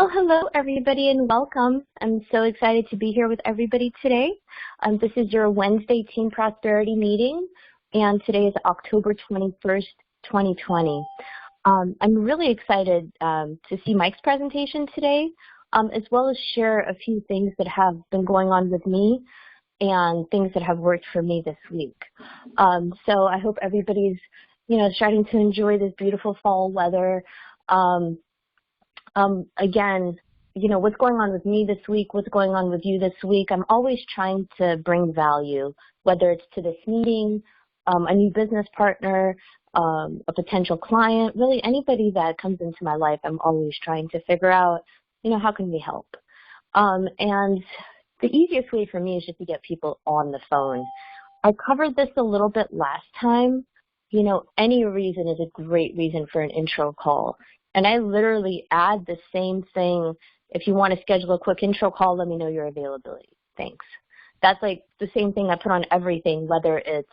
Oh, hello, everybody, and welcome. I'm so excited to be here with everybody today. This is your Wednesday Team Prosperity meeting, and today is October 21st, 2020. I'm really excited to see Mike's presentation today, as well as share a few things that have been going on with me and things that have worked for me this week. So I hope everybody's, starting to enjoy this beautiful fall weather. Again, what's going on with me this week, what's going on with you this week, I'm always trying to bring value, whether it's to this meeting, a new business partner, a potential client, really anybody that comes into my life, I'm always trying to figure out, how can we help? And the easiest way for me is just to get people on the phone. I covered this a little bit last time. Any reason is a great reason for an intro call. And I literally add the same thing. If you want to schedule a quick intro call, let me know your availability. Thanks. That's like the same thing I put on everything, whether it's,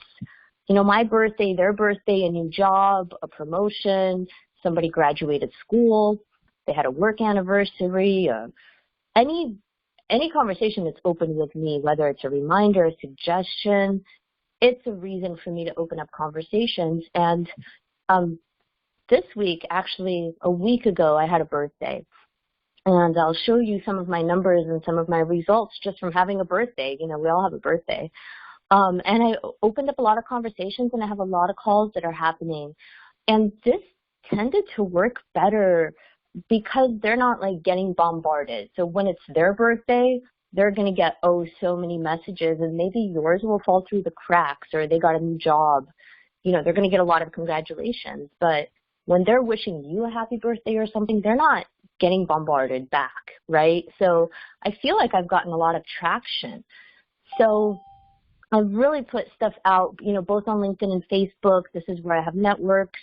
my birthday, their birthday, a new job, a promotion, somebody graduated school, they had a work anniversary, any conversation that's open with me, whether it's a reminder, a suggestion, it's a reason for me to open up conversations. And this week, actually, a week ago, I had a birthday. And I'll show you some of my numbers and some of my results just from having a birthday. We all have a birthday. And I opened up a lot of conversations, and I have a lot of calls that are happening. And this tended to work better because they're not like getting bombarded. So when it's their birthday, they're going to get, so many messages, and maybe yours will fall through the cracks, or they got a new job. They're going to get a lot of congratulations. But when they're wishing you a happy birthday or something, they're not getting bombarded back, right? So I feel like I've gotten a lot of traction. So I've really put stuff out, both on LinkedIn and Facebook. This is where I have networks.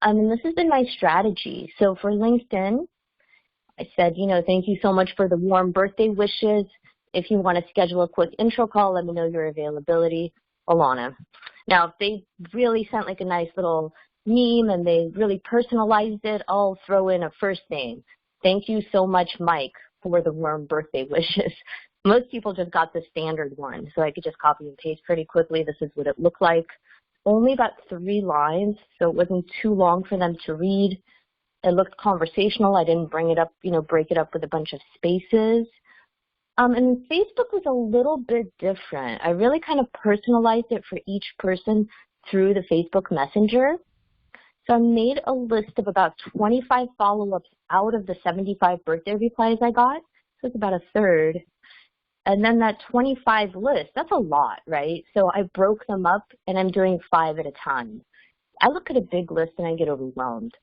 And this has been my strategy. So for LinkedIn, I said, thank you so much for the warm birthday wishes. If you want to schedule a quick intro call, let me know your availability, Alana. Now, if they really sent like a nice little meme and they really personalized it, I'll throw in a first name. Thank you so much, Mike, for the warm birthday wishes. Most people just got the standard one, so I could just copy and paste pretty quickly. This is what it looked like. Only about 3 lines, so it wasn't too long for them to read. It looked conversational. I didn't bring it up, break it up with a bunch of spaces. And Facebook was a little bit different. I really kind of personalized it for each person through the Facebook Messenger. So I made a list of about 25 follow-ups out of the 75 birthday replies I got. So it's about a third. And then that 25 list, that's a lot, right? So I broke them up, and I'm doing 5 at a time. I look at a big list and I get overwhelmed.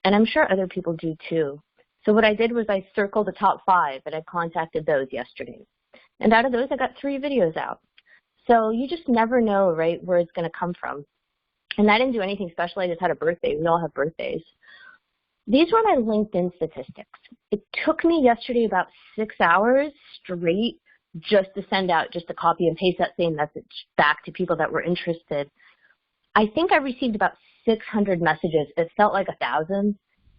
And I'm sure other people do too. So what I did was I circled the top 5, and I contacted those yesterday. And out of those, I got 3 videos out. So you just never know, right, where it's going to come from. And I didn't do anything special. I just had a birthday. We all have birthdays. These were my LinkedIn statistics. It took me yesterday about 6 hours straight just to send out, just to copy and paste that same message back to people that were interested. I think I received about 600 messages. It felt like 1,000,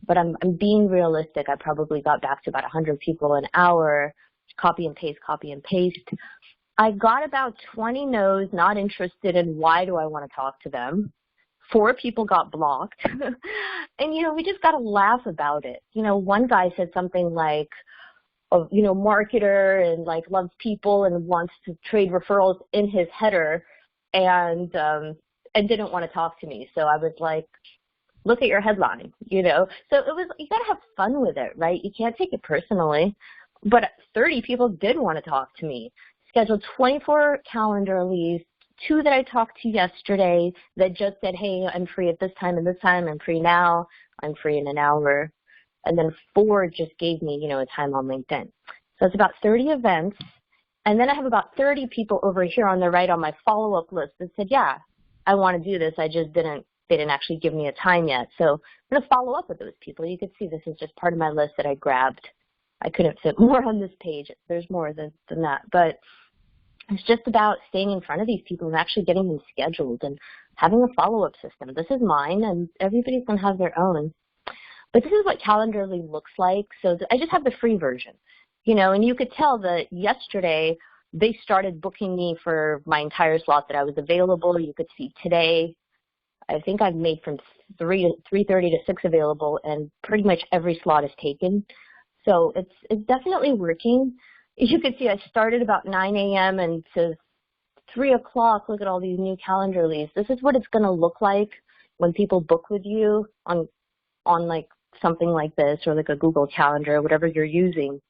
but I'm being realistic. I probably got back to about 100 people an hour, copy and paste, copy and paste. I got about 20 no's, not interested, and why do I want to talk to them? 4 people got blocked. And, we just got to laugh about it. One guy said something like, marketer and like loves people and wants to trade referrals in his header and didn't want to talk to me. So I was like, look at your headline, So it was, you got to have fun with it, right? You can't take it personally. But 30 people did want to talk to me. Scheduled 24 calendar leaves, 2 that I talked to yesterday that just said, hey, I'm free at this time and this time. I'm free now. I'm free in an hour. And then 4 just gave me, a time on LinkedIn. So it's about 30 events. And then I have about 30 people over here on the right on my follow-up list that said, yeah, I want to do this. They didn't actually give me a time yet. So I'm going to follow up with those people. You can see this is just part of my list that I grabbed. I couldn't fit more on this page. There's more than that. But it's just about staying in front of these people and actually getting them scheduled and having a follow-up system. This is mine, and everybody's going to have their own. But this is what Calendarly looks like. So I just have the free version, and you could tell that yesterday they started booking me for my entire slot that I was available. You could see today, I think I've made from 3:30 to 6 available, and pretty much every slot is taken. So it's definitely working. You could see I started about 9 a.m. and to 3 o'clock, look at all these new Calendarlies. This is what it's going to look like when people book with you on like something like this, or like a Google Calendar, or whatever you're using.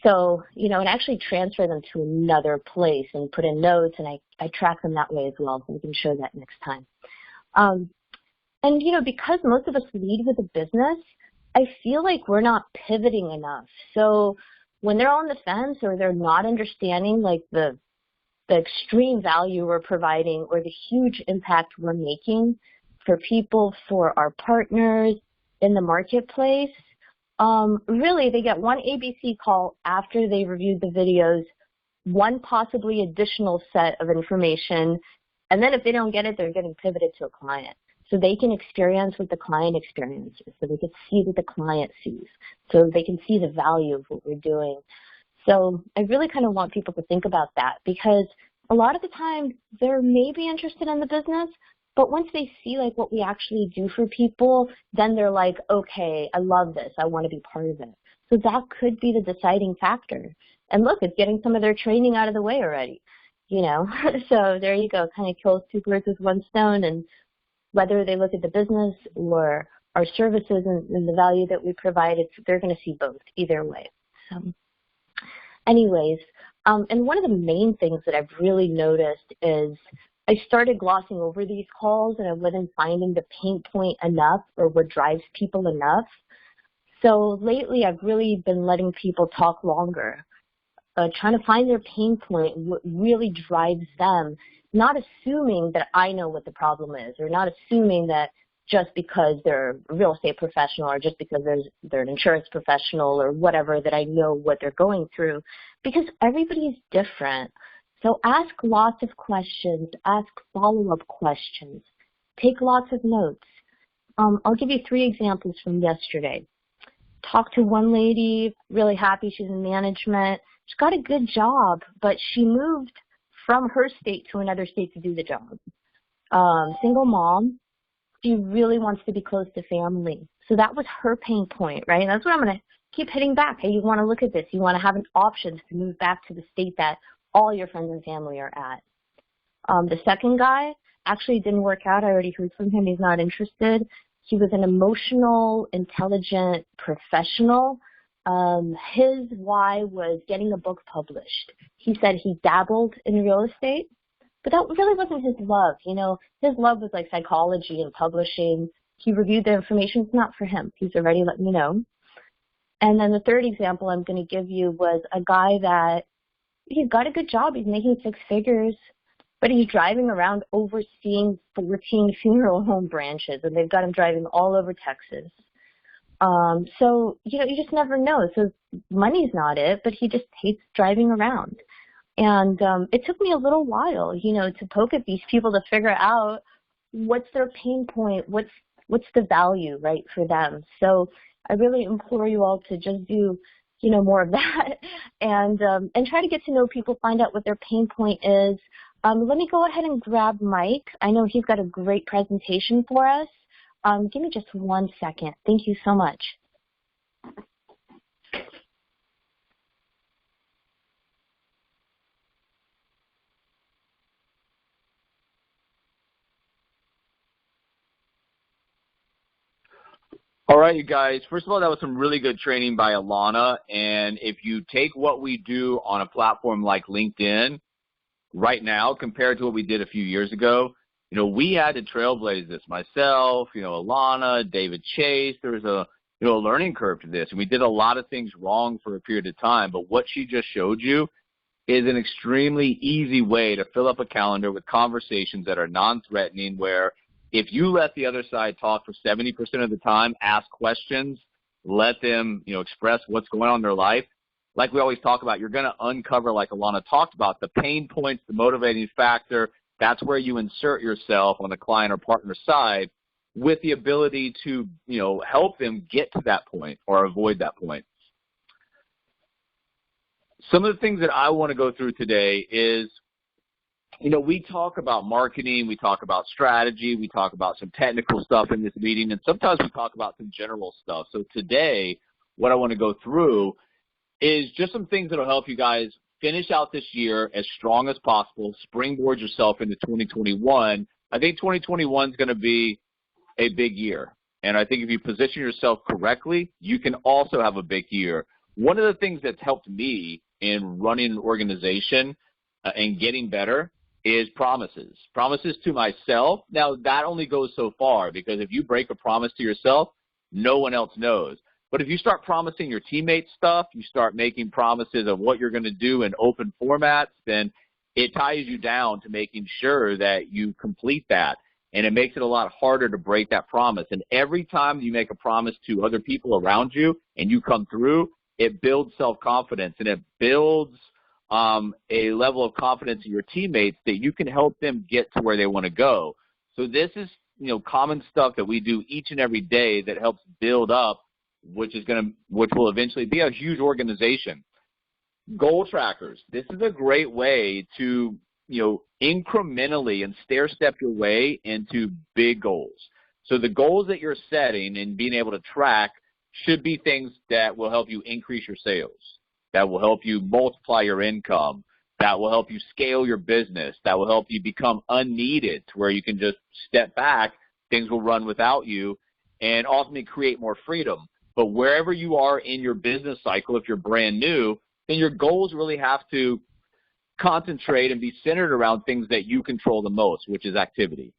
So, and actually transfer them to another place and put in notes, and I track them that way as well, so we can show that next time. And, because most of us lead with a business, I feel like we're not pivoting enough. So when they're on the fence or they're not understanding like the extreme value we're providing or the huge impact we're making for people, for our partners in the marketplace, really they get one ABC call after they reviewed the videos, one possibly additional set of information, and then if they don't get it, they're getting pivoted to a client. So they can experience what the client experiences, so they can see what the client sees, so they can see the value of what we're doing. So I really kind of want people to think about that, because a lot of the time they're maybe interested in the business, but once they see like what we actually do for people, then they're like, okay, I love this, I want to be part of it. So that could be the deciding factor. And look, it's getting some of their training out of the way already, So there you go, kind of kills two birds with one stone. And whether they look at the business or our services and the value that we provide, they're going to see both either way. So anyways, and one of the main things that I've really noticed is I started glossing over these calls and I wasn't finding the pain point enough or what drives people enough. So lately I've really been letting people talk longer, trying to find their pain point, what really drives them, not assuming that I know what the problem is, or not assuming that just because they're a real estate professional or just because they're an insurance professional or whatever that I know what they're going through, because everybody is different. So ask lots of questions, ask follow-up questions, take lots of notes. I'll give you 3 examples from yesterday. Talked to one lady, really happy, she's in management. She's got a good job, but she moved from her state to another state to do the job. Single mom, she really wants to be close to family. So that was her pain point, right? And that's what I'm going to keep hitting back. Hey, you want to look at this. You want to have an option to move back to the state that all your friends and family are at. The second guy actually didn't work out. I already heard from him. He's not interested. He was an emotional, intelligent professional. His why was getting a book published. He said he dabbled in real estate, but that really wasn't his love. His love was like psychology and publishing. He reviewed the information. It's not for him. He's already let me know. And then the third example I'm going to give you was a guy that he's got a good job. He's making 6 figures, but he's driving around overseeing 14 funeral home branches, and they've got him driving all over Texas. So, you just never know. So money's not it, but he just hates driving around. And it took me a little while, to poke at these people to figure out what's their pain point, what's the value, right, for them. So I really implore you all to just do, more of that and try to get to know people, find out what their pain point is. Let me go ahead and grab Mike. I know he's got a great presentation for us. Give me just 1 second. Thank you so much. All right, you guys. First of all, that was some really good training by Alana. And if you take what we do on a platform like LinkedIn right now compared to what we did a few years ago, we had to trailblaze this. Myself, Alana, David Chase. There was a learning curve to this, and we did a lot of things wrong for a period of time. But what she just showed you is an extremely easy way to fill up a calendar with conversations that are non-threatening, where if you let the other side talk for 70% of the time, ask questions, let them, express what's going on in their life, like we always talk about, you're going to uncover, like Alana talked about, the pain points, the motivating factor. That's where you insert yourself on the client or partner side. with the ability to, help them get to that point or avoid that point. Some of the things that I want to go through today is, we talk about marketing, we talk about strategy, we talk about some technical stuff in this meeting, and sometimes we talk about some general stuff. So today, what I want to go through is just some things that will help you guys finish out this year as strong as possible, springboard yourself into 2021. I think 2021 is going to be a big year. And I think if you position yourself correctly, you can also have a big year. One of the things that's helped me in running an organization and getting better is promises. Promises to myself. Now, that only goes so far, because if you break a promise to yourself, no one else knows. But if you start promising your teammates stuff, you start making promises of what you're going to do in open formats, then it ties you down to making sure that you complete that. And it makes it a lot harder to break that promise. And every time you make a promise to other people around you and you come through, it builds self-confidence, and it builds a level of confidence in your teammates that you can help them get to where they want to go. So this is, common stuff that we do each and every day that helps build up, which will eventually be a huge organization. Goal trackers. This is a great way to, incrementally and stair-step your way into big goals. So the goals that you're setting and being able to track should be things that will help you increase your sales, that will help you multiply your income, that will help you scale your business, that will help you become unneeded to where you can just step back, things will run without you, and ultimately create more freedom. But wherever you are in your business cycle, if you're brand new, then your goals really have to concentrate and be centered around things that you control the most, which is activity.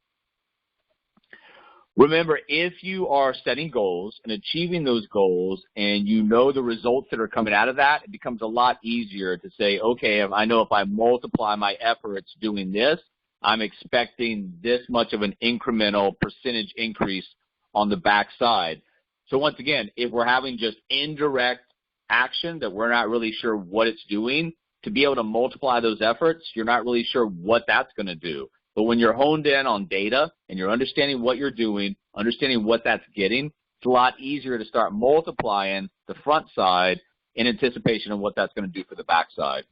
Remember, if you are setting goals and achieving those goals and you know the results that are coming out of that, it becomes a lot easier to say, okay, I know if I multiply my efforts doing this, I'm expecting this much of an incremental percentage increase on the backside. So once again, if we're having just indirect action that we're not really sure what it's doing, to be able to multiply those efforts, you're not really sure what that's going to do. But when you're honed in on data and you're understanding what you're doing, understanding what that's getting, it's a lot easier to start multiplying the front side in anticipation of what that's going to do for the back side.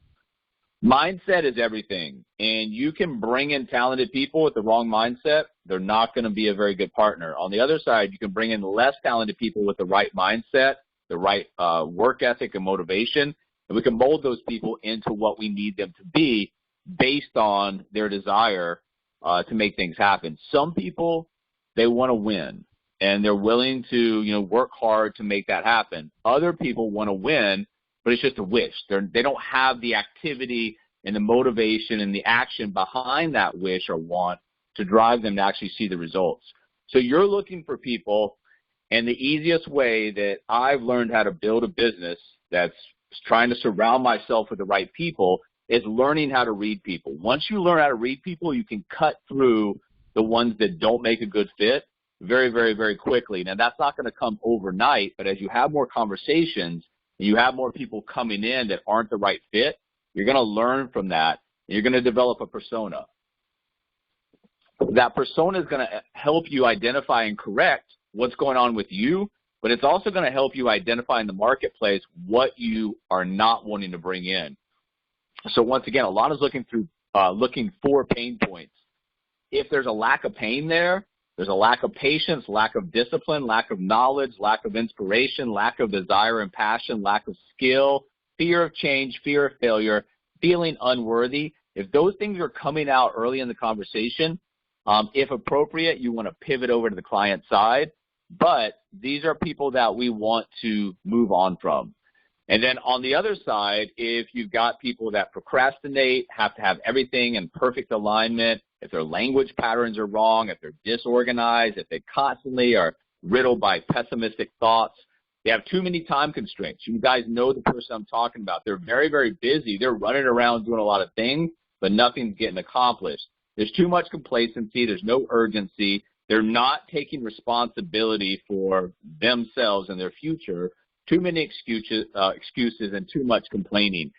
Mindset is everything, and you can bring in talented people with the wrong mindset. They're not going to be a very good partner. On the other side, you can bring in less talented people with the right mindset, the right work ethic and motivation, and we can mold those people into what we need them to be based on their desire to make things happen. Some people, they want to win, and they're willing to, work hard to make that happen. Other people want to win, but it's just a wish. They don't have the activity and the motivation and the action behind that wish or want to drive them to actually see the results. So you're looking for people, and the easiest way that I've learned how to build a business that's trying to surround myself with the right people is learning how to read people. Once you learn how to read people, you can cut through the ones that don't make a good fit very, very, very quickly. Now, that's not going to come overnight, but as you have more conversations and you have more people coming in that aren't the right fit, you're going to learn from that, and you're going to develop a persona. That persona is going to help you identify and correct what's going on with you, but it's also going to help you identify in the marketplace what you are not wanting to bring in. So once again, Alana's looking for pain points. If there's a lack of pain there, there's a lack of patience, lack of discipline, lack of knowledge, lack of inspiration, lack of desire and passion, lack of skill, fear of change, fear of failure, feeling unworthy. If those things are coming out early in the conversation, if appropriate, you want to pivot over to the client side. But these are people that we want to move on from. And then on the other side, if you've got people that procrastinate, have to have everything in perfect alignment, if their language patterns are wrong, if they're disorganized, if they constantly are riddled by pessimistic thoughts, they have too many time constraints. You guys know the person I'm talking about. They're very, very busy. They're running around doing a lot of things, but nothing's getting accomplished. There's too much complacency. There's no urgency. They're not taking responsibility for themselves and their future. Too many excuses and too much complaining.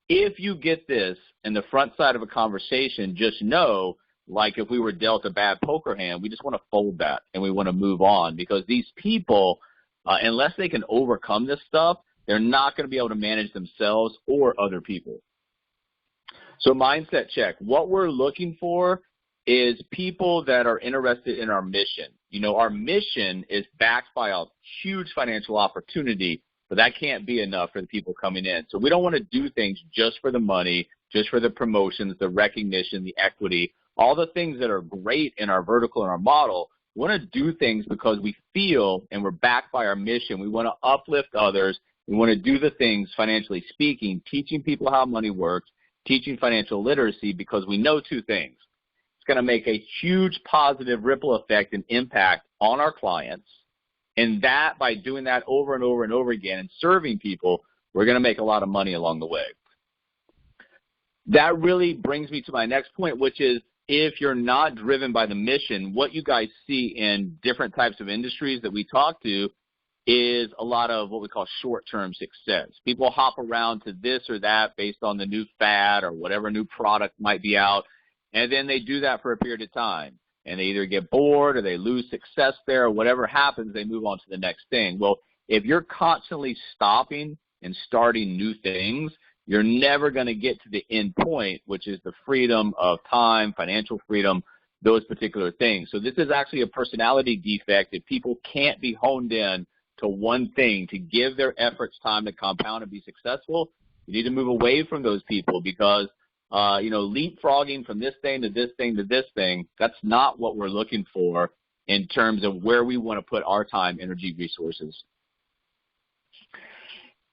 If you get this in the front side of a conversation, just know like if we were dealt a bad poker hand, we just want to fold that and we want to move on, because these people, unless they can overcome this stuff, they're not going to be able to manage themselves or other people. So mindset check. What we're looking for is people that are interested in our mission. You know, our mission is backed by a huge financial opportunity, but that can't be enough for the people coming in. So we don't want to do things just for the money, just for the promotions, the recognition, the equity, all the things that are great in our vertical and our model. We want to do things because we feel and we're backed by our mission. We want to uplift others. We want to do the things, financially speaking, teaching people how money works, teaching financial literacy, because we know two things. It's going to make a huge positive ripple effect and impact on our clients. And that, by doing that over and over and over again and serving people, we're going to make a lot of money along the way. That really brings me to my next point, which is, if you're not driven by the mission, what you guys see in different types of industries that we talk to is a lot of what we call short-term success. People hop around to this or that based on the new fad or whatever new product might be out, and then they do that for a period of time. And they either get bored or they lose success there, or whatever happens, they move on to the next thing. Well, if you're constantly stopping and starting new things, you're never going to get to the end point, which is the freedom of time, financial freedom, those particular things. So this is actually a personality defect. If people can't be honed in to one thing to give their efforts time to compound and be successful, you need to move away from those people, because leapfrogging from this thing to this thing to this thing, that's not what we're looking for in terms of where we want to put our time, energy, resources.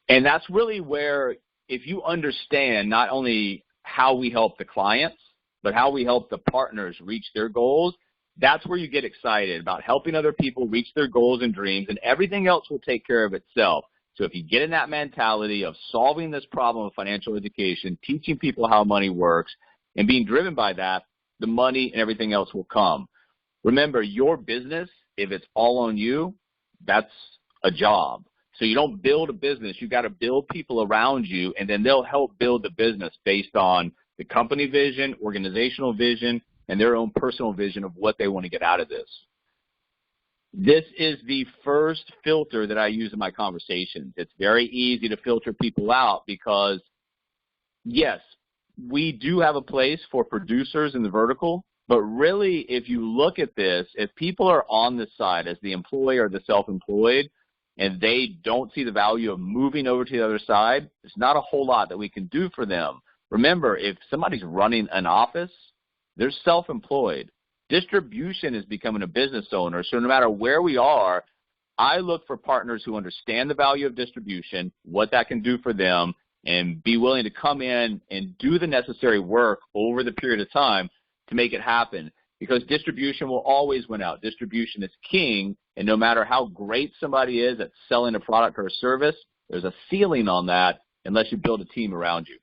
And that's really where, if you understand not only how we help the clients, but how we help the partners reach their goals, that's where you get excited about helping other people reach their goals and dreams, and everything else will take care of itself. So if you get in that mentality of solving this problem of financial education, teaching people how money works, and being driven by that, the money and everything else will come. Remember, your business, if it's all on you, that's a job. So you don't build a business. You've got to build people around you, and then they'll help build the business based on the company vision, organizational vision, and their own personal vision of what they want to get out of this. This is the first filter that I use in my conversations. It's very easy to filter people out because, yes, we do have a place for producers in the vertical, but really, if you look at this, if people are on this side as the employee or the self-employed, and they don't see the value of moving over to the other side, there's not a whole lot that we can do for them. Remember, if somebody's running an office, they're self-employed. Distribution is becoming a business owner. So no matter where we are, I look for partners who understand the value of distribution, what that can do for them, and be willing to come in and do the necessary work over the period of time to make it happen. Because distribution will always win out. Distribution is king, and no matter how great somebody is at selling a product or a service, there's a ceiling on that unless you build a team around you.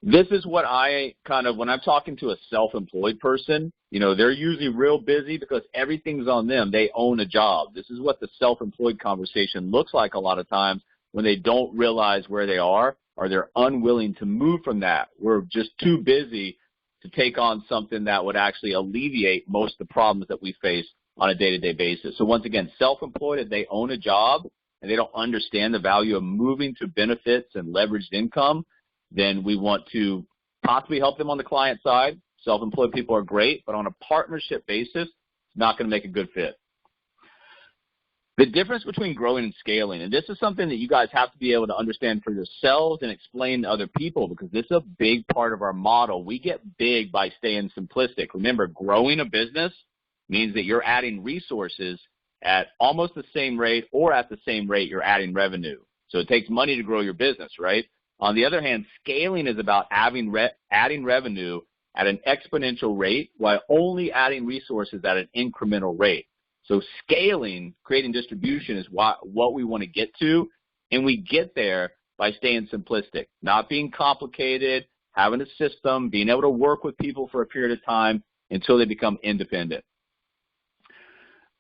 This is what when I'm talking to a self-employed person, they're usually real busy because everything's on them. They own a job. This is what the self-employed conversation looks like a lot of times when they don't realize where they are, or they're unwilling to move from that. We're just too busy to take on something that would actually alleviate most of the problems that we face on a day-to-day basis. So once again, self-employed, if they own a job and they don't understand the value of moving to benefits and leveraged income, then we want to possibly help them on the client side. Self-employed people are great, but on a partnership basis, it's not going to make a good fit. The difference between growing and scaling, and this is something that you guys have to be able to understand for yourselves and explain to other people, because this is a big part of our model. We get big by staying simplistic. Remember, growing a business means that you're adding resources at almost the same rate or at the same rate you're adding revenue. So it takes money to grow your business, right? On the other hand, scaling is about adding revenue at an exponential rate while only adding resources at an incremental rate. So scaling, creating distribution is what we want to get to, and we get there by staying simplistic, not being complicated, having a system, being able to work with people for a period of time until they become independent.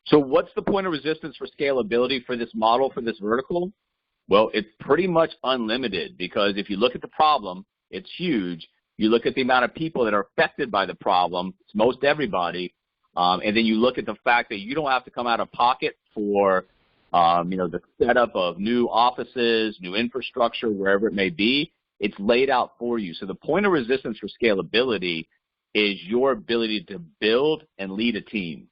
So what's the point of resistance for scalability for this model, for this vertical? Well, it's pretty much unlimited, because if you look at the problem, it's huge. You look at the amount of people that are affected by the problem. It's most everybody. And then you look at the fact that you don't have to come out of pocket for, the setup of new offices, new infrastructure, wherever it may be. It's laid out for you. So the point of resistance for scalability is your ability to build and lead a team.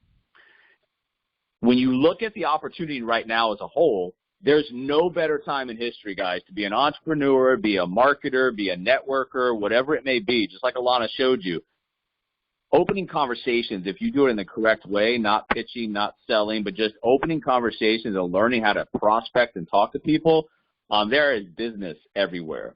When you look at the opportunity right now as a whole, there's no better time in history, guys, to be an entrepreneur, be a marketer, be a networker, whatever it may be, just like Alana showed you. Opening conversations, if you do it in the correct way, not pitching, not selling, but just opening conversations and learning how to prospect and talk to people, there is business everywhere.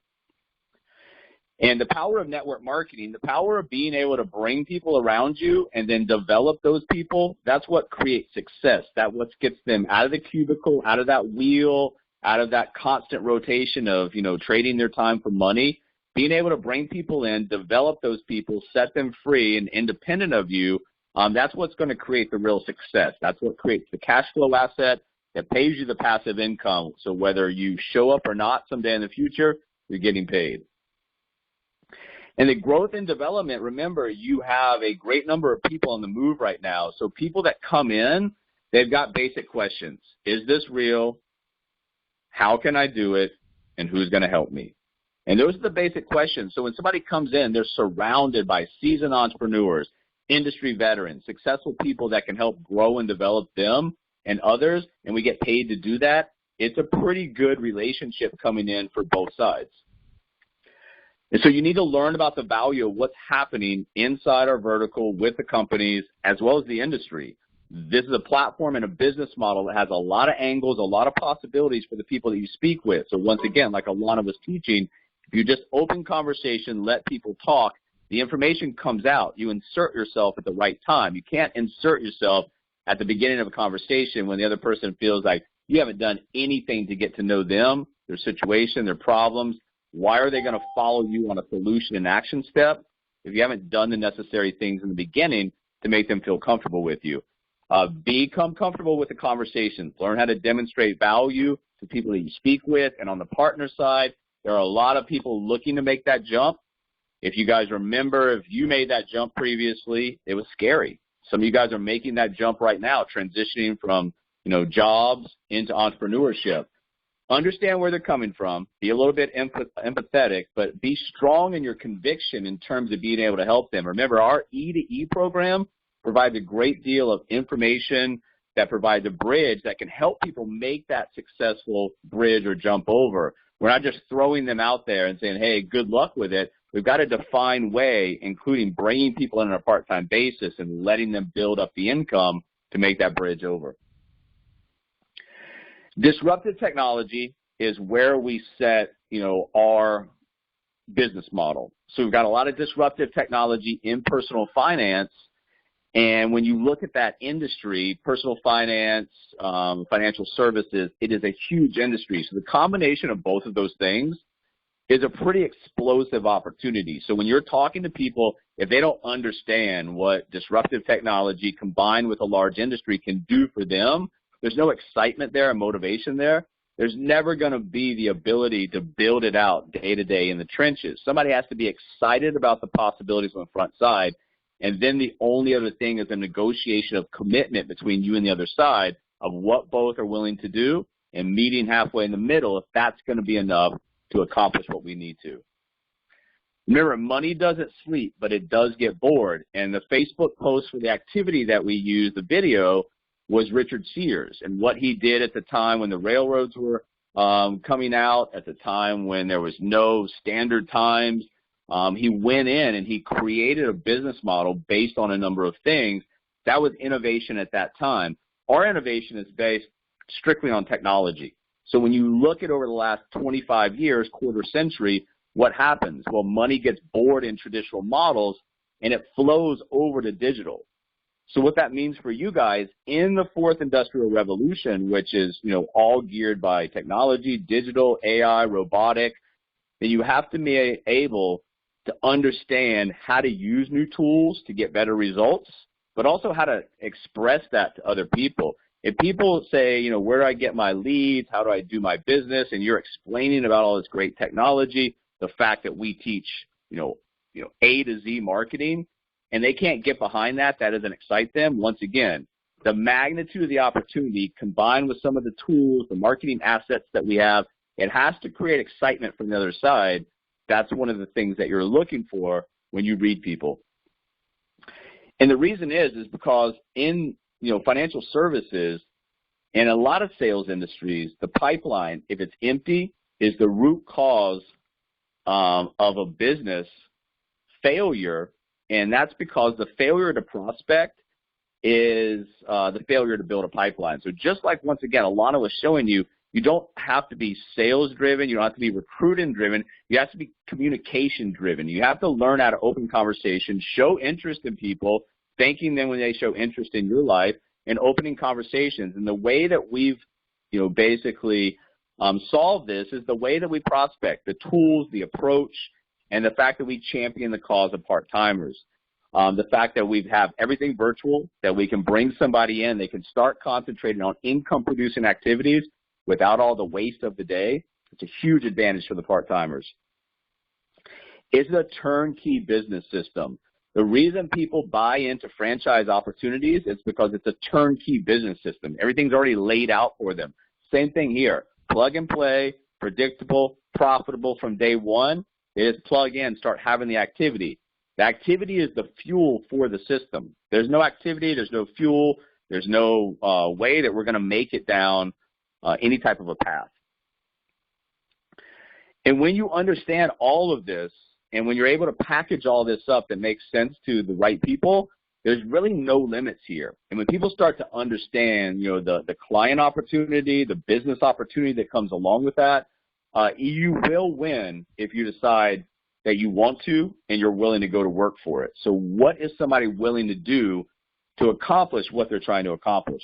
And the power of network marketing, the power of being able to bring people around you and then develop those people, that's what creates success. That's what gets them out of the cubicle, out of that wheel, out of that constant rotation of, trading their time for money. Being able to bring people in, develop those people, set them free and independent of you, that's what's going to create the real success. That's what creates the cash flow asset that pays you the passive income. So whether you show up or not someday in the future, you're getting paid. And the growth and development, remember, you have a great number of people on the move right now. So people that come in, they've got basic questions. Is this real? How can I do it? And who's going to help me? And those are the basic questions. So when somebody comes in, they're surrounded by seasoned entrepreneurs, industry veterans, successful people that can help grow and develop them and others, and we get paid to do that. It's a pretty good relationship coming in for both sides. And so you need to learn about the value of what's happening inside our vertical with the companies as well as the industry. This is a platform and a business model that has a lot of angles, a lot of possibilities for the people that you speak with. So once again, like Alana was teaching, if you just open conversation, let people talk, the information comes out. You insert yourself at the right time. You can't insert yourself at the beginning of a conversation when the other person feels like you haven't done anything to get to know them, their situation, their problems. Why are they going to follow you on a solution and action step if you haven't done the necessary things in the beginning to make them feel comfortable with you? Become comfortable with the conversations. Learn how to demonstrate value to people that you speak with. And on the partner side, there are a lot of people looking to make that jump. If you guys remember, if you made that jump previously, it was scary. Some of you guys are making that jump right now, transitioning from, jobs into entrepreneurship. Understand where they're coming from, be a little bit empathetic, but be strong in your conviction in terms of being able to help them. Remember, our E2E program provides a great deal of information that provides a bridge that can help people make that successful bridge or jump over. We're not just throwing them out there and saying, hey, good luck with it. We've got a defined way, including bringing people in on a part-time basis and letting them build up the income to make that bridge over. Disruptive technology is where we set, our business model. So we've got a lot of disruptive technology in personal finance. And when you look at that industry, personal finance, financial services, it is a huge industry. So the combination of both of those things is a pretty explosive opportunity. So when you're talking to people, if they don't understand what disruptive technology combined with a large industry can do for them, there's no excitement there and motivation there. There's never going to be the ability to build it out day to day in the trenches. Somebody has to be excited about the possibilities on the front side, and then the only other thing is a negotiation of commitment between you and the other side of what both are willing to do and meeting halfway in the middle if that's going to be enough to accomplish what we need to. Remember, money doesn't sleep, but it does get bored. And the Facebook post for the activity that we used, the video, was Richard Sears and what he did at the time when the railroads were coming out, at the time when there was no standard times. He went in and he created a business model based on a number of things. That was innovation at that time. Our innovation is based strictly on technology. So when you look at over the last 25 years, quarter century, what happens? Well, money gets bored in traditional models and it flows over to digital. So what that means for you guys in the fourth industrial revolution, which is, all geared by technology, digital, AI, robotic, then you have to be able to understand how to use new tools to get better results, but also how to express that to other people. If people say, where do I get my leads? How do I do my business? And you're explaining about all this great technology, the fact that we teach, A to Z marketing, and they can't get behind that. That doesn't excite them. Once again, the magnitude of the opportunity combined with some of the tools, the marketing assets that we have, it has to create excitement from the other side. That's one of the things that you're looking for when you read people. And the reason is because in financial services and a lot of sales industries, the pipeline, if it's empty, is the root cause of a business failure, and that's because the failure to prospect is the failure to build a pipeline. So just like, once again, Alana was showing you, you don't have to be sales-driven. You don't have to be recruiting-driven. You have to be communication-driven. You have to learn how to open conversations, show interest in people, thanking them when they show interest in your life, and opening conversations. And the way that we've, basically solved this is the way that we prospect, the tools, the approach, and the fact that we champion the cause of part-timers. The fact that we have everything virtual, that we can bring somebody in, they can start concentrating on income-producing activities without all the waste of the day. It's a huge advantage for the part-timers. It's a turnkey business system. The reason people buy into franchise opportunities is because it's a turnkey business system. Everything's already laid out for them. Same thing here. Plug and play, predictable, profitable from day one. They just plug in, start having the activity. The activity is the fuel for the system. There's no activity, there's no fuel, there's no way that we're going to make it down any type of a path. And when you understand all of this, and when you're able to package all this up that makes sense to the right people, there's really no limits here. And when people start to understand, the client opportunity, the business opportunity that comes along with that, you will win if you decide that you want to and you're willing to go to work for it. So what is somebody willing to do to accomplish what they're trying to accomplish?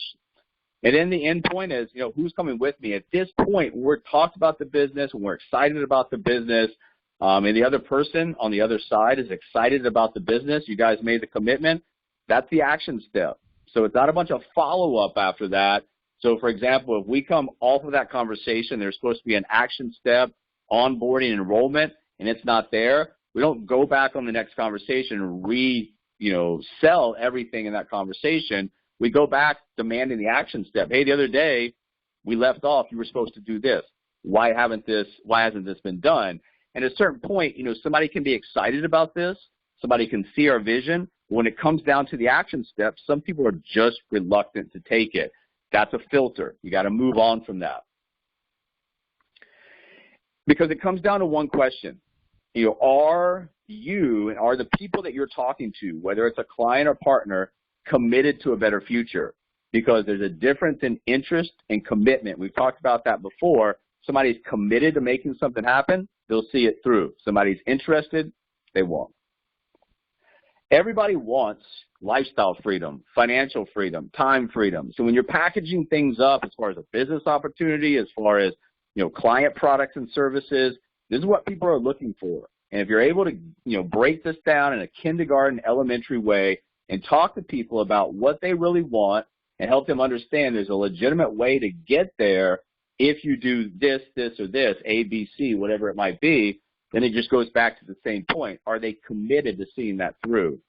And then the end point is, who's coming with me? At this point, we're talked about the business, and we're excited about the business, and the other person on the other side is excited about the business. You guys made the commitment. That's the action step. So it's not a bunch of follow-up after that. So, for example, if we come off of that conversation, there's supposed to be an action step, onboarding, enrollment, and it's not there, we don't go back on the next conversation and sell everything in that conversation. We go back demanding the action step. Hey, the other day we left off, you were supposed to do this. Why hasn't this been done? And at a certain point, somebody can be excited about this. Somebody can see our vision. When it comes down to the action steps, some people are just reluctant to take it. That's a filter. You got to move on from that. Because it comes down to one question. Are you and are the people that you're talking to, whether it's a client or partner, committed to a better future? Because there's a difference in interest and commitment. We've talked about that before. Somebody's committed to making something happen, they'll see it through. Somebody's interested, they won't. Everybody wants lifestyle freedom, financial freedom, time freedom. So when you're packaging things up as far as a business opportunity, as far as client products and services, this is what people are looking for. And if you're able to break this down in a kindergarten, elementary way and talk to people about what they really want and help them understand there's a legitimate way to get there if you do this, this, or this, A, B, C, whatever it might be, then it just goes back to the same point. Are they committed to seeing that through?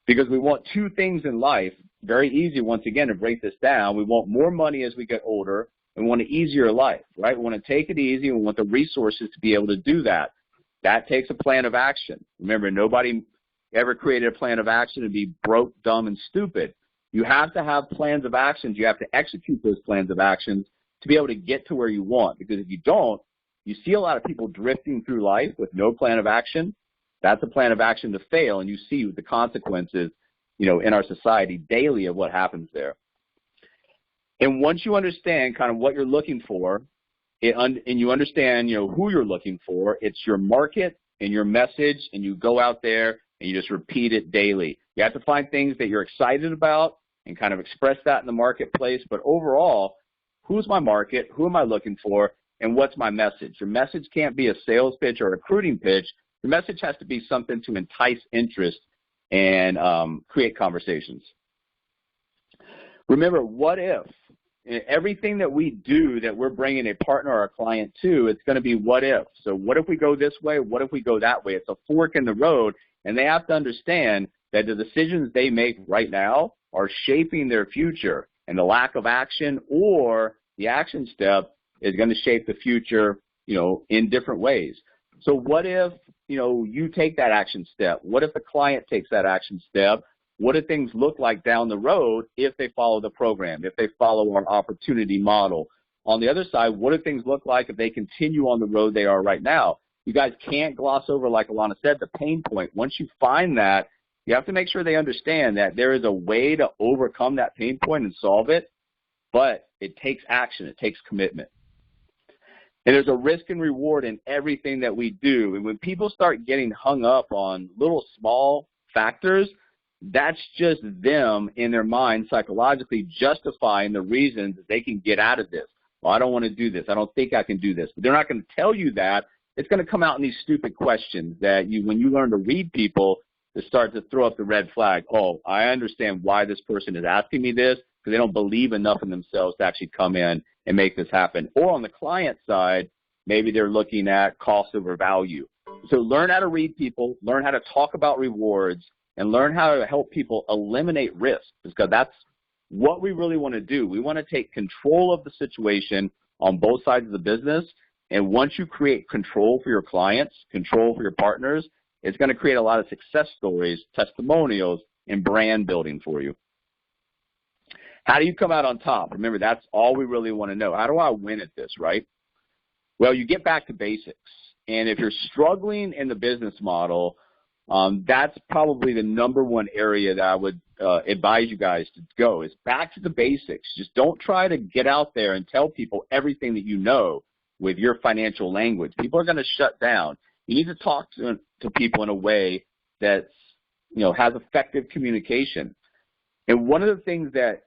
Because we want two things in life, very easy once again to break this down. We want more money as we get older, and we want an easier life, right? We want to take it easy, and we want the resources to be able to do that. That takes a plan of action. Remember, nobody ever created a plan of action to be broke, dumb, and stupid. You have to have plans of actions. You have to execute those plans of actions to be able to get to where you want. Because if you don't, you see a lot of people drifting through life with no plan of action. That's a plan of action to fail, and you see the consequences, in our society daily of what happens there. And once you understand kind of what you're looking for, and you understand, who you're looking for, it's your market and your message, and you go out there and you just repeat it daily. You have to find things that you're excited about and kind of express that in the marketplace. But overall, who's my market? Who am I looking for? And what's my message? Your message can't be a sales pitch or a recruiting pitch. Your message has to be something to entice interest and create conversations. Remember, what if everything that we do that we're bringing a partner or a client to, it's going to be what if. So what if we go this way? What if we go that way? It's a fork in the road, and they have to understand that the decisions they make right now are shaping their future, and the lack of action or the action step is going to shape the future, in different ways. So what if, you take that action step? What if the client takes that action step? What do things look like down the road if they follow the program, if they follow our opportunity model? On the other side, what do things look like if they continue on the road they are right now? You guys can't gloss over, like Alana said, the pain point. Once you find that, you have to make sure they understand that there is a way to overcome that pain point and solve it, but it takes action. It takes commitment. And there's a risk and reward in everything that we do. And when people start getting hung up on little small factors, that's just them in their mind psychologically justifying the reasons that they can get out of this. Well, I don't want to do this. I don't think I can do this. But they're not going to tell you that. It's going to come out in these stupid questions that when you learn to read people, they start to throw up the red flag. Oh, I understand why this person is asking me this, because they don't believe enough in themselves to actually come in and make this happen. Or on the client side, maybe they're looking at cost over value. So learn how to read people, learn how to talk about rewards, and learn how to help people eliminate risk, because that's what we really want to do. We want to take control of the situation on both sides of the business. And once you create control for your clients, control for your partners, it's going to create a lot of success stories, testimonials, and brand building for you. How do you come out on top? Remember, that's all we really want to know. How do I win at this, right? Well, you get back to basics. And if you're struggling in the business model, that's probably the number one area that I would advise you guys to go, is back to the basics. Just don't try to get out there and tell people everything that you know with your financial language. People are going to shut down. You need to talk to people in a way that has effective communication. And one of the things that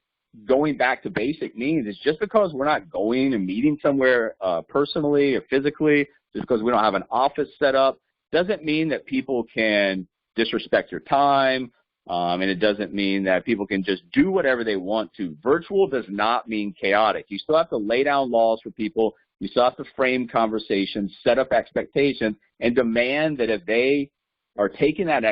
going back to basic means is, just because we're not going and meeting somewhere personally or physically, just because we don't have an office set up, doesn't mean that people can disrespect your time, and it doesn't mean that people can just do whatever they want to. Virtual does not mean chaotic. You still have to lay down laws for people. You still have to frame conversations, set up expectations, and demand that if they are taking that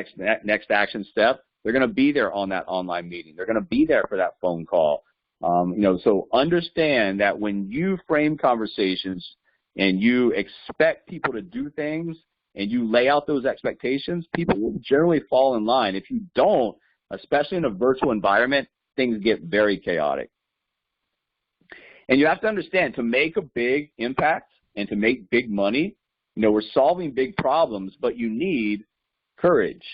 next action step, they're going to be there on that online meeting. They're going to be there for that phone call. So understand that when you frame conversations and you expect people to do things and you lay out those expectations, people will generally fall in line. If you don't, especially in a virtual environment, things get very chaotic. And you have to understand, to make a big impact and to make big money, we're solving big problems, but you need courage.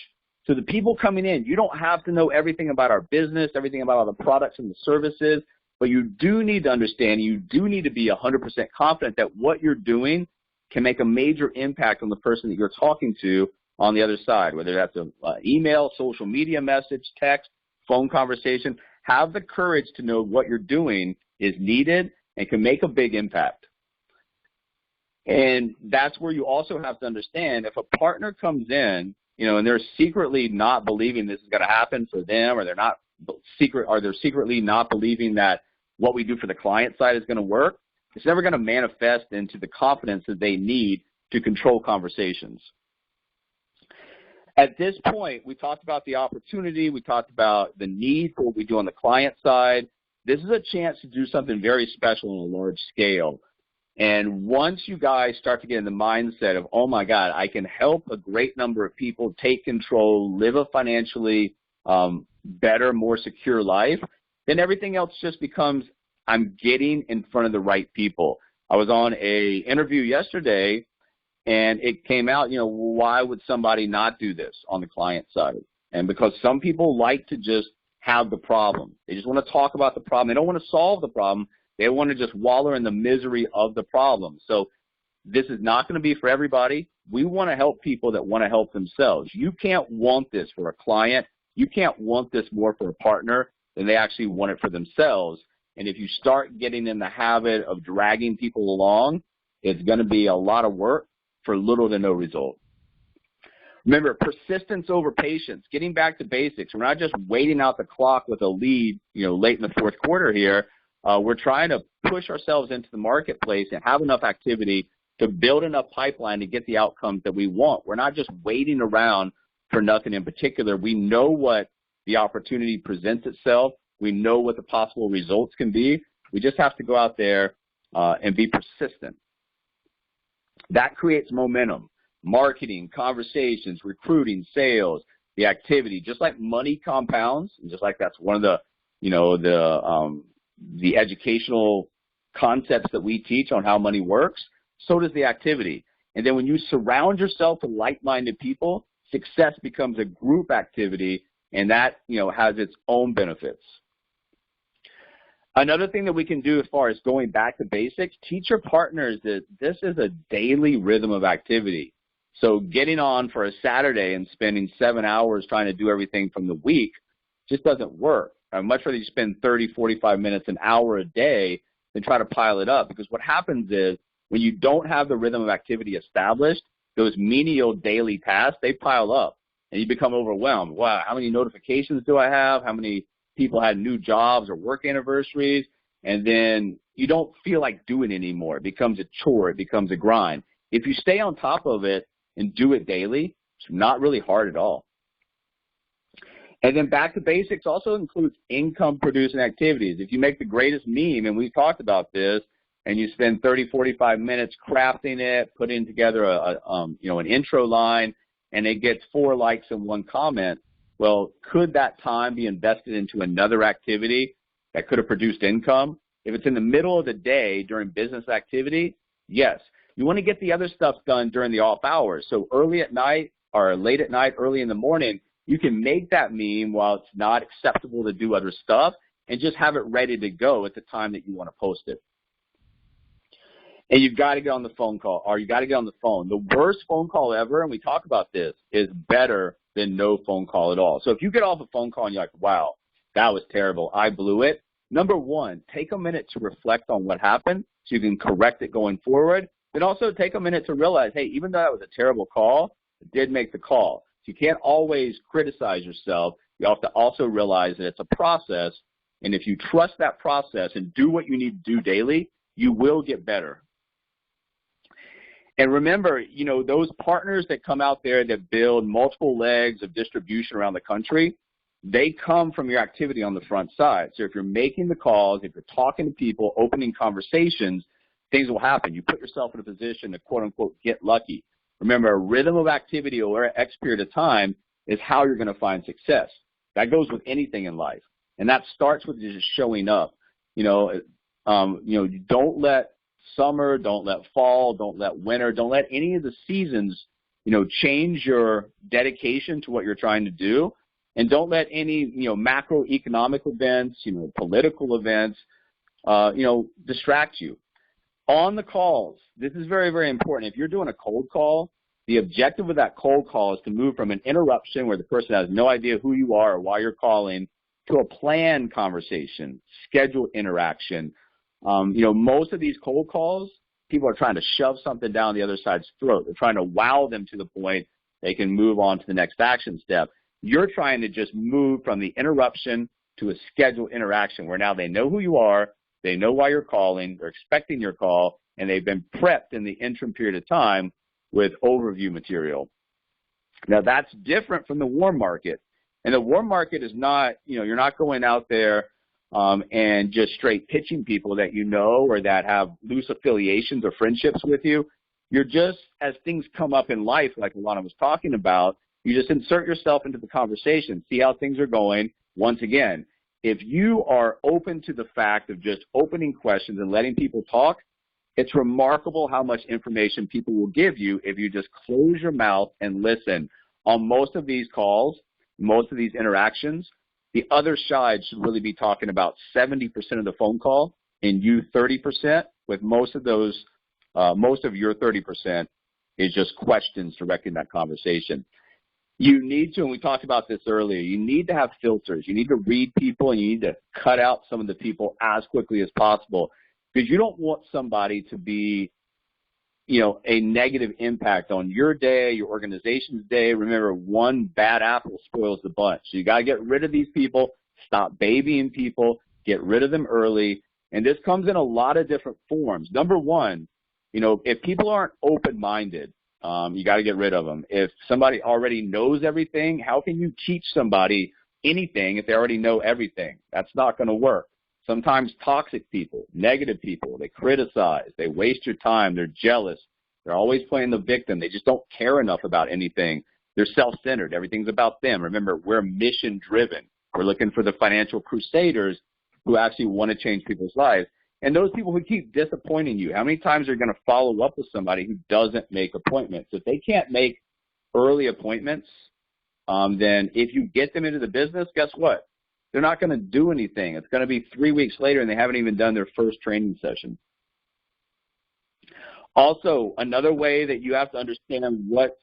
So the people coming in, you don't have to know everything about our business, everything about all the products and the services, but you do need to understand, you do need to be 100% confident that what you're doing can make a major impact on the person that you're talking to on the other side, whether that's an email, social media message, text, phone conversation. Have the courage to know what you're doing is needed and can make a big impact. And that's where you also have to understand, if a partner comes in, and they're secretly not believing this is going to happen for them, or they're secretly not believing that what we do for the client side is going to work, it's never going to manifest into the confidence that they need to control conversations. At this point, we talked about the opportunity. We talked about the need for what we do on the client side. This is a chance to do something very special on a large scale. And once you guys start to get in the mindset of, oh my God, I can help a great number of people take control, live a financially better, more secure life, then everything else just becomes, I'm getting in front of the right people. I was on a interview yesterday, and it came out, why would somebody not do this on the client side? And because some people like to just have the problem. They just want to talk about the problem. They don't want to solve the problem. They want to just wallow in the misery of the problem. So this is not going to be for everybody. We want to help people that want to help themselves. You can't want this for a client. You can't want this more for a partner than they actually want it for themselves. And if you start getting in the habit of dragging people along, it's going to be a lot of work for little to no result. Remember, persistence over patience, getting back to basics. We're not just waiting out the clock with a lead, late in the fourth quarter here. We're trying to push ourselves into the marketplace and have enough activity to build enough pipeline to get the outcomes that we want. We're not just waiting around for nothing in particular. We know what the opportunity presents itself. We know what the possible results can be. We just have to go out there and be persistent. That creates momentum. Marketing, conversations, recruiting, sales, the activity, just like money compounds, and just like that's one of the, the educational concepts that we teach on how money works, so does the activity. And then when you surround yourself with like-minded people, success becomes a group activity, and that, has its own benefits. Another thing that we can do as far as going back to basics, teach your partners that this is a daily rhythm of activity. So getting on for a Saturday and spending 7 hours trying to do everything from the week just doesn't work. I'd much rather you spend 30, 45 minutes, an hour a day than try to pile it up, because what happens is when you don't have the rhythm of activity established, those menial daily tasks, they pile up and you become overwhelmed. Wow, how many notifications do I have? How many people had new jobs or work anniversaries? And then you don't feel like doing it anymore. It becomes a chore. It becomes a grind. If you stay on top of it and do it daily, it's not really hard at all. And then back to basics also includes income-producing activities. If you make the greatest meme, and we've talked about this, and you spend 30, 45 minutes crafting it, putting together an intro line, and it gets 4 likes and 1 comment, well, could that time be invested into another activity that could have produced income? If it's in the middle of the day during business activity, yes. You want to get the other stuff done during the off hours. So early at night or late at night, early in the morning, you can make that meme while it's not acceptable to do other stuff and just have it ready to go at the time that you want to post it. And you've got to get on the phone call, or you got to get on the phone. The worst phone call ever, and we talk about this, is better than no phone call at all. So if you get off a phone call and you're like, wow, that was terrible, I blew it. Number one, take a minute to reflect on what happened so you can correct it going forward. Then also take a minute to realize, hey, even though that was a terrible call, it did make the call. So you can't always criticize yourself. You have to also realize that it's a process, and if you trust that process and do what you need to do daily, you will get better. And remember, those partners that come out there that build multiple legs of distribution around the country, they come from your activity on the front side. So if you're making the calls, if you're talking to people, opening conversations, things will happen. You put yourself in a position to, quote unquote, get lucky. Remember, a rhythm of activity over X period of time is how you're going to find success. That goes with anything in life. And that starts with just showing up. Don't let summer, don't let fall, don't let winter, don't let any of the seasons, change your dedication to what you're trying to do. And don't let any, macroeconomic events, political events, distract you. On the calls, this is very, very important. If you're doing a cold call, the objective of that cold call is to move from an interruption where the person has no idea who you are or why you're calling to a planned conversation, scheduled interaction. Most of these cold calls, people are trying to shove something down the other side's throat. They're trying to wow them to the point they can move on to the next action step. You're trying to just move from the interruption to a scheduled interaction where now they know who you are, they know why you're calling, they're expecting your call, and they've been prepped in the interim period of time with overview material. Now, that's different from the warm market. And the warm market is not, you're not going out there and just straight pitching people that you know or that have loose affiliations or friendships with you. You're just, as things come up in life, like Alana was talking about, you just insert yourself into the conversation, see how things are going. Once again, if you are open to the fact of just opening questions and letting people talk, it's remarkable how much information people will give you if you just close your mouth and listen. On most of these calls, most of these interactions, the other side should really be talking about 70% of the phone call and you 30%, with most of your 30% is just questions directing that conversation. You need to, and we talked about this earlier, you need to have filters. You need to read people, and you need to cut out some of the people as quickly as possible, because you don't want somebody to be, a negative impact on your day, your organization's day. Remember, one bad apple spoils the bunch. So you got to get rid of these people, stop babying people, get rid of them early, And this comes in a lot of different forms. Number one, if people aren't open-minded, you got to get rid of them. If somebody already knows everything, how can you teach somebody anything if they already know everything? That's not going to work. Sometimes toxic people, negative people, they criticize, they waste your time, they're jealous, they're always playing the victim, they just don't care enough about anything. They're self-centered, everything's about them. Remember, we're mission-driven. We're looking for the financial crusaders who actually want to change people's lives. And those people who keep disappointing you, how many times are you going to follow up with somebody who doesn't make appointments? If they can't make early appointments, then if you get them into the business, guess what? They're not going to do anything. It's going to be 3 weeks later and they haven't even done their first training session. Also, another way that you have to understand what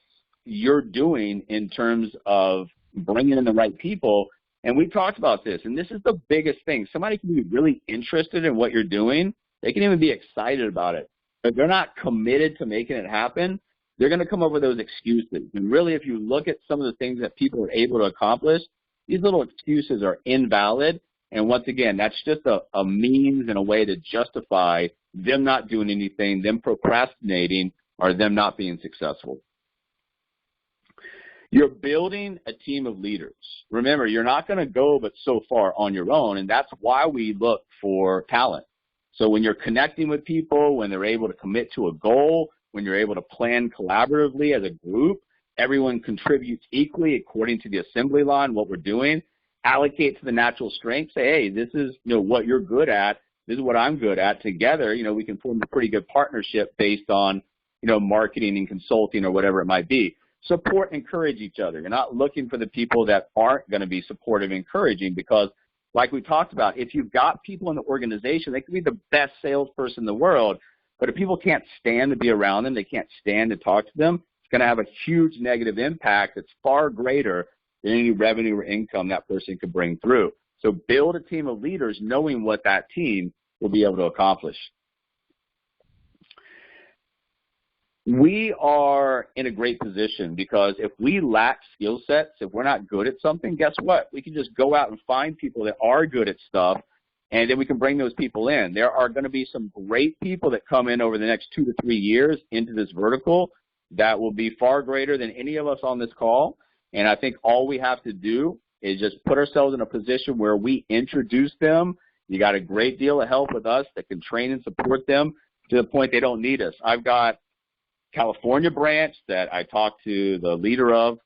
you're doing in terms of bringing in the right people, and we talked about this, and this is the biggest thing. Somebody can be really interested in what you're doing. They can even be excited about it. But they're not committed to making it happen. They're going to come up with those excuses. And really, if you look at some of the things that people are able to accomplish, these little excuses are invalid. And once again, that's just a means and a way to justify them not doing anything, them procrastinating, or them not being successful. You're building a team of leaders. Remember, you're not going to go but so far on your own, and that's why we look for talent. So when you're connecting with people, when they're able to commit to a goal, when you're able to plan collaboratively as a group, everyone contributes equally according to the assembly line, what we're doing, allocate to the natural strengths, say, hey, this is what you're good at, this is what I'm good at. Together, we can form a pretty good partnership based on, marketing and consulting or whatever it might be. Support and encourage each other. You're not looking for the people that aren't going to be supportive and encouraging because, like we talked about, if you've got people in the organization, they could be the best salesperson in the world, but if people can't stand to be around them, they can't stand to talk to them, it's going to have a huge negative impact that's far greater than any revenue or income that person could bring through. So build a team of leaders knowing what that team will be able to accomplish. We are in a great position because if we lack skill sets, if we're not good at something, guess what? We can just go out and find people that are good at stuff, and then we can bring those people in. There are going to be some great people that come in over the next 2 to 3 years into this vertical that will be far greater than any of us on this call, and I think all we have to do is just put ourselves in a position where we introduce them. You got a great deal of help with us that can train and support them to the point they don't need us. I've got California branch that I talk to the leader of,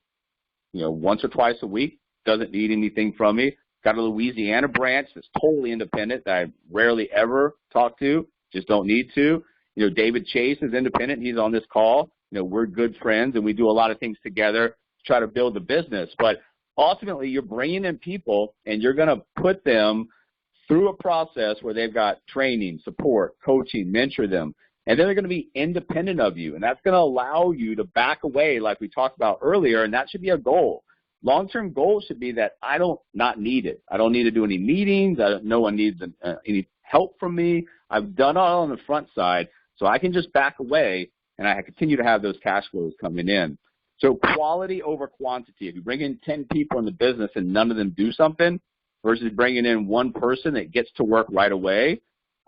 once or twice a week, doesn't need anything from me. Got a Louisiana branch that's totally independent that I rarely ever talk to, just don't need to. David Chase is independent. He's on this call. We're good friends and we do a lot of things together to try to build the business. But ultimately, you're bringing in people and you're going to put them through a process where they've got training, support, coaching, mentor them. And then they're going to be independent of you. And that's going to allow you to back away like we talked about earlier, and that should be a goal. Long-term goal should be that I don't not need it. I don't need to do any meetings. No one needs any help from me. I've done all on the front side, so I can just back away, and I continue to have those cash flows coming in. So quality over quantity. If you bring in 10 people in the business and none of them do something versus bringing in one person that gets to work right away,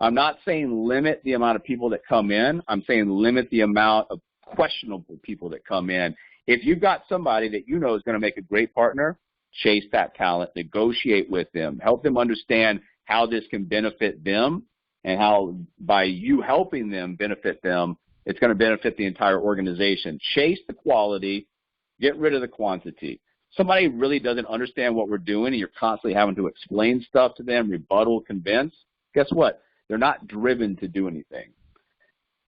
I'm not saying limit the amount of people that come in. I'm saying limit the amount of questionable people that come in. If you've got somebody that is going to make a great partner, chase that talent, negotiate with them, help them understand how this can benefit them and how by you helping them benefit them, it's going to benefit the entire organization. Chase the quality, get rid of the quantity. Somebody really doesn't understand what we're doing and you're constantly having to explain stuff to them, rebuttal, convince, guess what? They're not driven to do anything.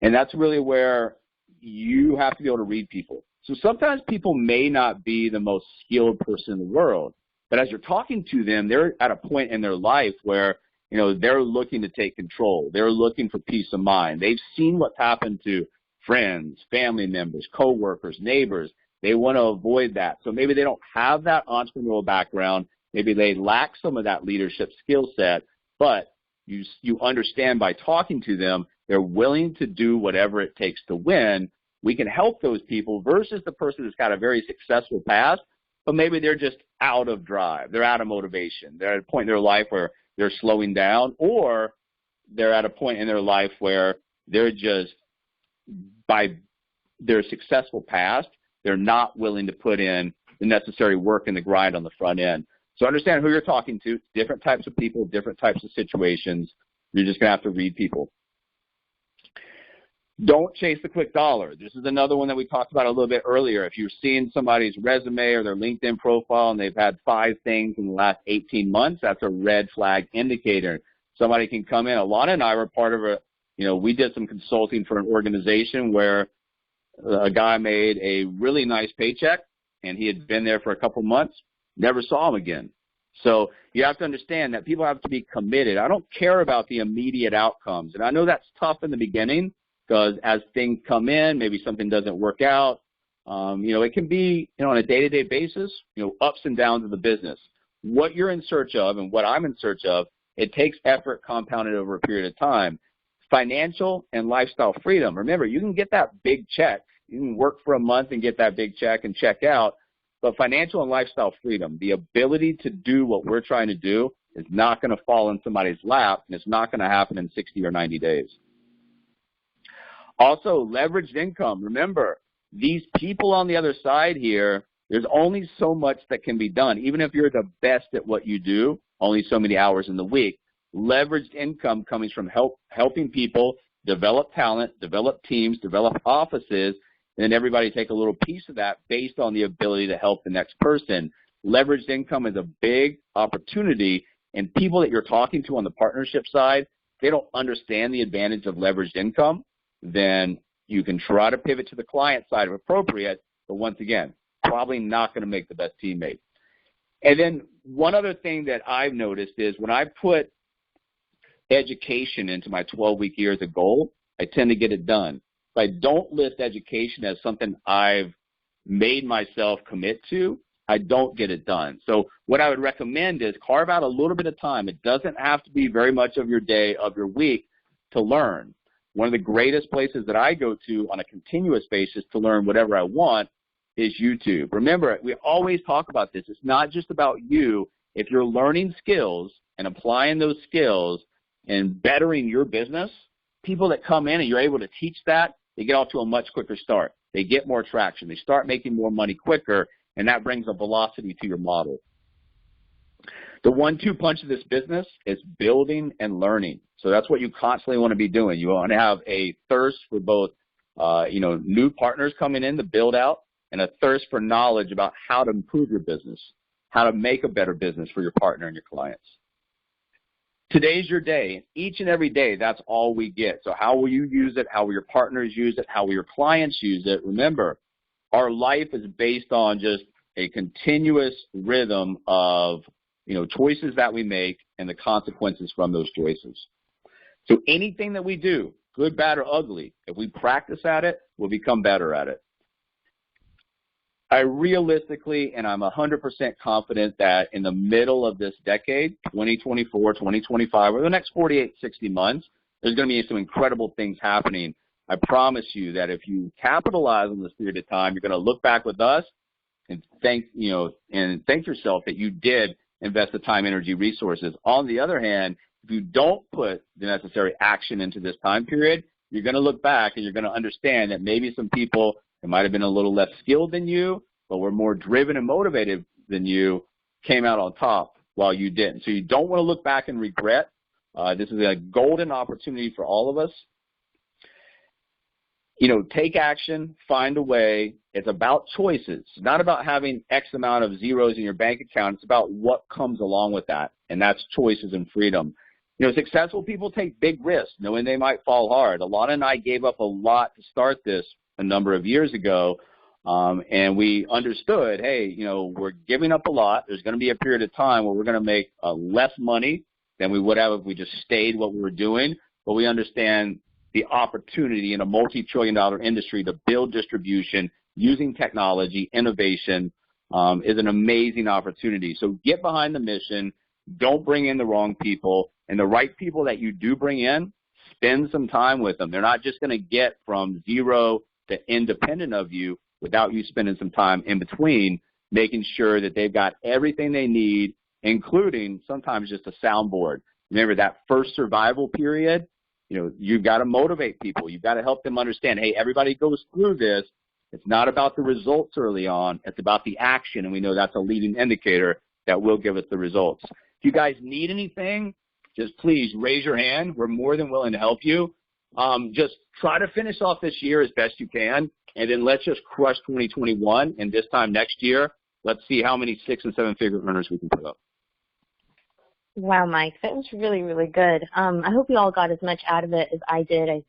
And that's really where you have to be able to read people. So sometimes people may not be the most skilled person in the world, but as you're talking to them, they're at a point in their life where, they're looking to take control. They're looking for peace of mind. They've seen what's happened to friends, family members, coworkers, neighbors. They want to avoid that. So maybe they don't have that entrepreneurial background. Maybe they lack some of that leadership skill set, but you understand by talking to them, they're willing to do whatever it takes to win. We can help those people versus the person that's got a very successful past, but maybe they're just out of drive. They're out of motivation. They're at a point in their life where they're slowing down, or they're at a point in their life where they're just, by their successful past, they're not willing to put in the necessary work and the grind on the front end. So understand who you're talking to, different types of people, different types of situations. You're just going to have to read people. Don't chase the quick dollar. This is another one that we talked about a little bit earlier. If you're seeing somebody's resume or their LinkedIn profile and they've had 5 things in the last 18 months, that's a red flag indicator. Somebody can come in. Alana and I were part of we did some consulting for an organization where a guy made a really nice paycheck, and he had been there for a couple months, never saw him again. So you have to understand that people have to be committed. I don't care about the immediate outcomes, and I know that's tough in the beginning because as things come in, maybe something doesn't work out. It can be, on a day-to-day basis, ups and downs of the business. What you're in search of and what I'm in search of, it takes effort compounded over a period of time. Financial and lifestyle freedom. Remember, you can get that big check. You can work for a month and get that big check and check out. But financial and lifestyle freedom, the ability to do what we're trying to do, is not going to fall in somebody's lap, and it's not going to happen in 60 or 90 days. Also, leveraged income. Remember, these people on the other side here, there's only so much that can be done. Even if you're the best at what you do, only so many hours in the week. Leveraged income coming from helping people develop talent, develop teams, develop offices, and then everybody take a little piece of that based on the ability to help the next person. Leveraged income is a big opportunity, and people that you're talking to on the partnership side, they don't understand the advantage of leveraged income, then you can try to pivot to the client side if appropriate, but once again, probably not going to make the best teammate. And then one other thing that I've noticed is when I put education into my 12-week year as a goal, I tend to get it done. If I don't list education as something I've made myself commit to, I don't get it done. So what I would recommend is carve out a little bit of time. It doesn't have to be very much of your day, of your week to learn. One of the greatest places that I go to on a continuous basis to learn whatever I want is YouTube. Remember, we always talk about this. It's not just about you. If you're learning skills and applying those skills and bettering your business, people that come in and you're able to teach that, they get off to a much quicker start. They get more traction. They start making more money quicker, and that brings a velocity to your model. The 1-2 punch of this business is building and learning. So that's what you constantly want to be doing. You want to have a thirst for both, new partners coming in to build out, and a thirst for knowledge about how to improve your business, how to make a better business for your partner and your clients. Today's your day. Each and every day, that's all we get. So how will you use it? How will your partners use it? How will your clients use it? Remember, our life is based on just a continuous rhythm of, choices that we make and the consequences from those choices. So anything that we do, good, bad, or ugly, if we practice at it, we'll become better at it. I realistically, and I'm 100% confident that in the middle of this decade, 2024, 2025, or the next 48, 60 months, there's going to be some incredible things happening. I promise you that if you capitalize on this period of time, you're going to look back with us and thank yourself that you did invest the time, energy, resources. On the other hand, if you don't put the necessary action into this time period, you're going to look back and you're going to understand that maybe some people that might have been a little less skilled than you, but were more driven and motivated than you, came out on top while you didn't. So you don't want to look back and regret. This is a golden opportunity for all of us. Take action, find a way. It's about choices. It's not about having X amount of zeros in your bank account. It's about what comes along with that, and that's choices and freedom. Successful people take big risks, knowing they might fall hard. Alana and I gave up a lot to start this a number of years ago, and we understood, hey, we're giving up a lot. There's going to be a period of time where we're going to make less money than we would have if we just stayed what we were doing, but we understand the opportunity in a multi-trillion-dollar industry to build distribution using technology, innovation, is an amazing opportunity. So get behind the mission. Don't bring in the wrong people. And the right people that you do bring in, spend some time with them. They're not just going to get from zero to independent of you without you spending some time in between, making sure that they've got everything they need, including sometimes just a soundboard. Remember that first survival period, you've got to motivate people. You've got to help them understand, hey, everybody goes through this. It's not about the results early on. It's about the action, and we know that's a leading indicator that will give us the results. If you guys need anything, just please raise your hand. We're more than willing to help you. Just try to finish off this year as best you can, and then let's just crush 2021, and this time next year, let's see how many 6- and 7-figure earners we can put up. Wow, Mike, that was really, really good. I hope you all got as much out of it as I did.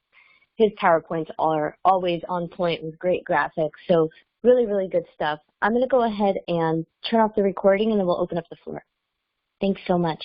His PowerPoints are always on point with great graphics, so really, really good stuff. I'm going to go ahead and turn off the recording, and then we'll open up the floor. Thanks so much.